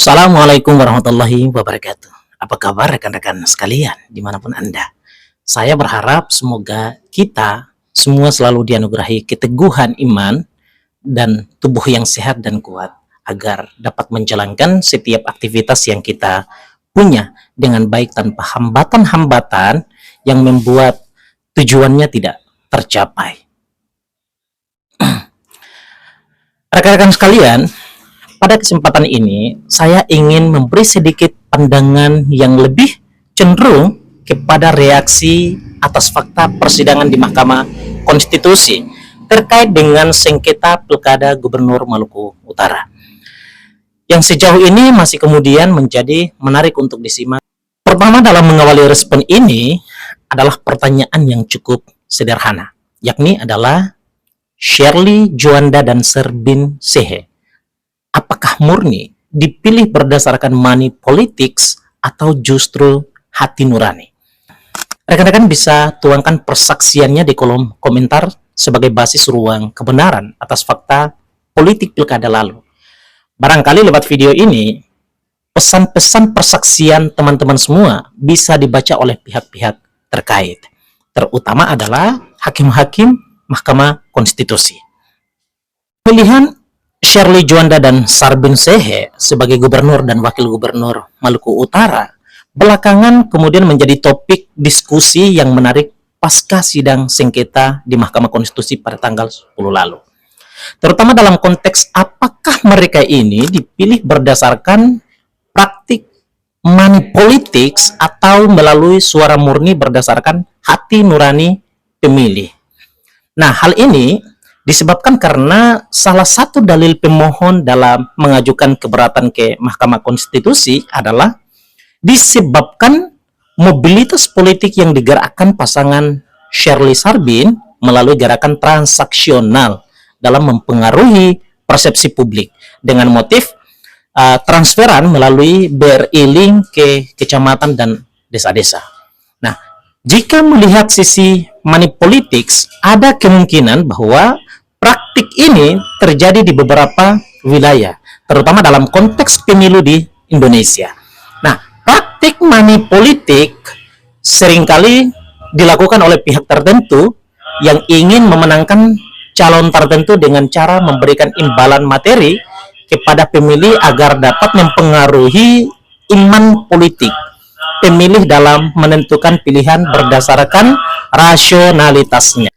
Assalamualaikum warahmatullahi wabarakatuh. Apa kabar rekan-rekan sekalian dimanapun Anda? Saya berharap semoga kita semua selalu dianugerahi keteguhan iman dan tubuh yang sehat dan kuat agar dapat menjalankan setiap aktivitas yang kita punya dengan baik tanpa hambatan-hambatan yang membuat tujuannya tidak tercapai. Rekan-rekan sekalian, pada kesempatan ini, saya ingin memberi sedikit pandangan yang lebih cenderung kepada reaksi atas fakta persidangan di Mahkamah Konstitusi terkait dengan sengketa Pilkada Gubernur Maluku Utara. Yang sejauh ini masih kemudian menjadi menarik untuk disimak. Pertama dalam mengawali respon ini adalah pertanyaan yang cukup sederhana, yakni adalah Shirley Juanda dan Sarbin Sehe apakah murni dipilih berdasarkan money politics atau justru hati nurani? Rekan-rekan bisa tuangkan persaksiannya di kolom komentar sebagai basis ruang kebenaran atas fakta politik pilkada lalu. Barangkali lewat video ini, pesan-pesan persaksian teman-teman semua bisa dibaca oleh pihak-pihak terkait, terutama adalah hakim-hakim Mahkamah Konstitusi. Pilihan Shirley Juanda dan Sarbin Sehe sebagai gubernur dan wakil gubernur Maluku Utara belakangan kemudian menjadi topik diskusi yang menarik pasca sidang sengketa di Mahkamah Konstitusi pada tanggal 10 lalu. Terutama dalam konteks apakah mereka ini dipilih berdasarkan praktik money politics atau melalui suara murni berdasarkan hati nurani pemilih. Nah, hal ini disebabkan karena salah satu dalil pemohon dalam mengajukan keberatan ke Mahkamah Konstitusi adalah disebabkan mobilitas politik yang digerakkan pasangan Shirley Sarbin melalui gerakan transaksional dalam mempengaruhi persepsi publik dengan motif transferan melalui BRI Link ke kecamatan dan desa-desa. Nah, jika melihat sisi money politics, ada kemungkinan bahwa praktik ini terjadi di beberapa wilayah, terutama dalam konteks pemilu di Indonesia. Nah, praktik money politik seringkali dilakukan oleh pihak tertentu yang ingin memenangkan calon tertentu dengan cara memberikan imbalan materi kepada pemilih agar dapat mempengaruhi iman politik pemilih dalam menentukan pilihan berdasarkan rasionalitasnya.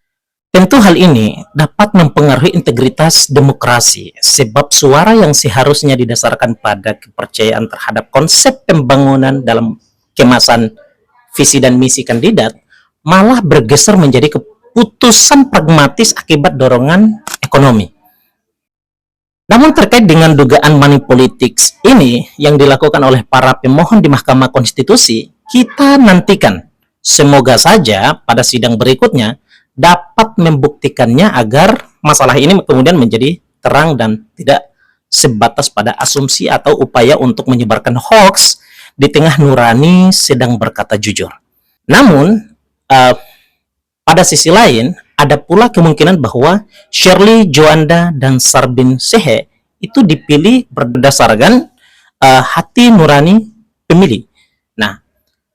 Tentu hal ini dapat mempengaruhi integritas demokrasi, sebab suara yang seharusnya didasarkan pada kepercayaan terhadap konsep pembangunan dalam kemasan visi dan misi kandidat malah bergeser menjadi keputusan pragmatis akibat dorongan ekonomi. Namun terkait dengan dugaan money politics ini yang dilakukan oleh para pemohon di Mahkamah Konstitusi, kita nantikan. Semoga saja pada sidang berikutnya dapat membuktikannya agar masalah ini kemudian menjadi terang dan tidak sebatas pada asumsi atau upaya untuk menyebarkan hoax di tengah nurani sedang berkata jujur. Namun, pada sisi lain, ada pula kemungkinan bahwa Shirley Juanda dan Sarbin Sehe itu dipilih berdasarkan hati nurani pemilih. Nah,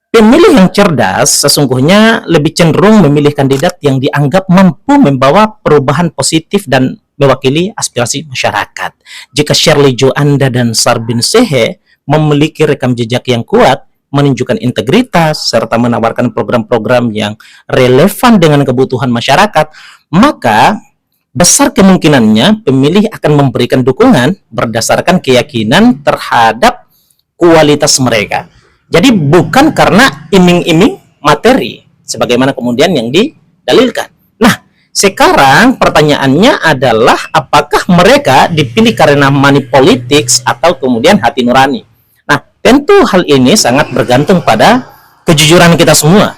pemilih yang cerdas sesungguhnya lebih cenderung memilih kandidat yang dianggap mampu membawa perubahan positif dan mewakili aspirasi masyarakat. Jika Shirley Juanda dan Sarbin Sehe memiliki rekam jejak yang kuat, menunjukkan integritas, serta menawarkan program-program yang relevan dengan kebutuhan masyarakat, maka besar kemungkinannya pemilih akan memberikan dukungan berdasarkan keyakinan terhadap kualitas mereka. Jadi bukan karena iming-iming materi, sebagaimana kemudian yang didalilkan. Nah, sekarang pertanyaannya adalah apakah mereka dipilih karena money politics atau kemudian hati nurani? Nah, tentu hal ini sangat bergantung pada kejujuran kita semua.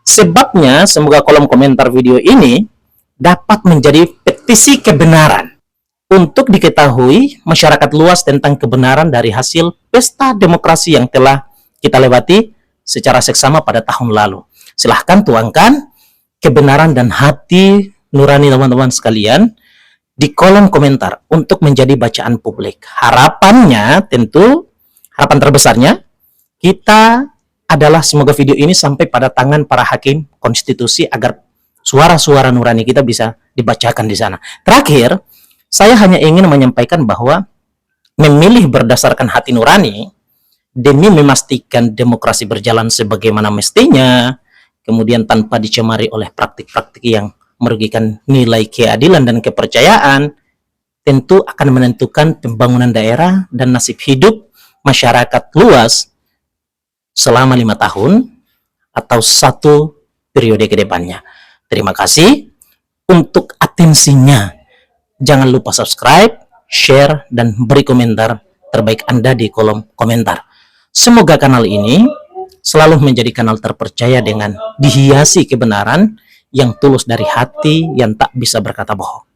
Sebabnya, semoga kolom komentar video ini dapat menjadi petisi kebenaran untuk diketahui masyarakat luas tentang kebenaran dari hasil pesta demokrasi yang telah kita lewati secara seksama pada tahun lalu. Silahkan tuangkan kebenaran dan hati nurani teman-teman sekalian di kolom komentar untuk menjadi bacaan publik. Harapannya tentu harapan terbesarnya kita adalah semoga video ini sampai pada tangan para hakim konstitusi agar suara-suara nurani kita bisa dibacakan di sana. Terakhir, saya hanya ingin menyampaikan bahwa memilih berdasarkan hati nurani demi memastikan demokrasi berjalan sebagaimana mestinya, kemudian tanpa dicemari oleh praktik-praktik yang merugikan nilai keadilan dan kepercayaan, tentu akan menentukan pembangunan daerah dan nasib hidup masyarakat luas selama 5 tahun atau 1 periode ke depannya. Terima kasih untuk atensinya. Jangan lupa subscribe, share, dan beri komentar terbaik Anda di kolom komentar. Semoga kanal ini selalu menjadi kanal terpercaya dengan dihiasi kebenaran yang tulus dari hati yang tak bisa berkata bohong.